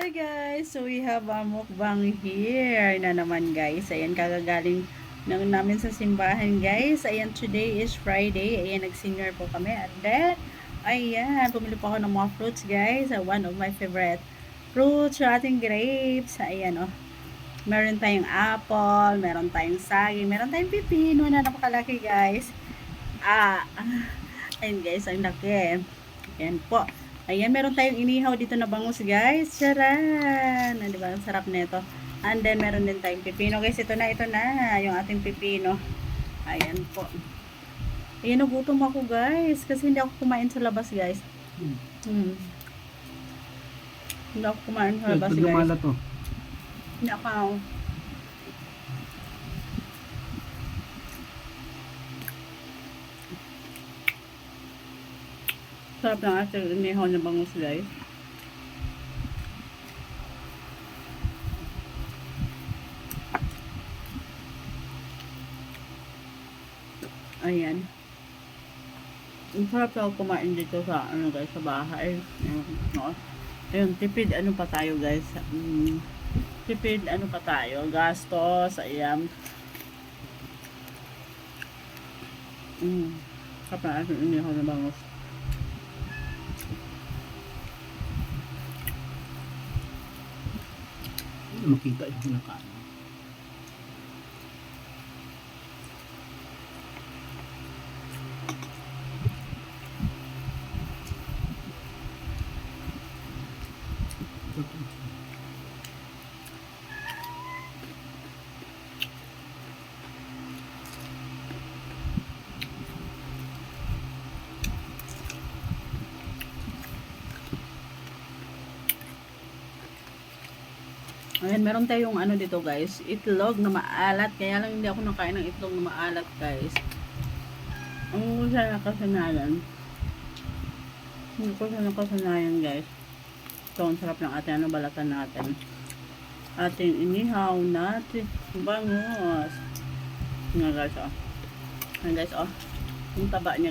guys, so we have a mukbang here na naman guys. Ayan, kagagaling namin sa simbahan guys. Ayan, today is Friday. Ayan, nag-senior po kami. And then, ayan, bumili po ako ng mga fruits guys. One of my favorite fruits, yung ating grapes. Ayan, oh. Meron tayong apple, meron tayong saging, meron tayong pipino na napakalaki guys. Ayan guys, ang laki. Ayan po. Ayan, meron tayong inihaw dito na bangus guys. Charan! Di ba? Ang sarap nito. And then, meron din tayong pipino. Guys, ito na. Yung ating pipino. Ayan po. Ayan, nagutom ako guys. Kasi hindi ako kumain sa labas guys. Hindi ako kumain sa labas guys. Hindi ako. Sarap ng ating inihaw na bangus guys. Ayan. Ang sarap ako kumain dito sa ano guys, sa bahay. Ayun, tipid ano pa tayo guys. Tipid ano pa tayo, gastos, ayan. Sarap ng ating inihaw na bangus. Makita yung pinakain. Ayan, meron tayong ano dito guys, itlog na maalat. Kaya lang hindi ako nakain ng itlog na maalat guys. Ang sa nakasanayan. Hindi ko sa nakasanayan guys. Ito, ang sarap ng ating ano, balatan natin. Ating inihaw natin. Bangus. Nga guys, oh. Ayan guys, oh. Yung taba niya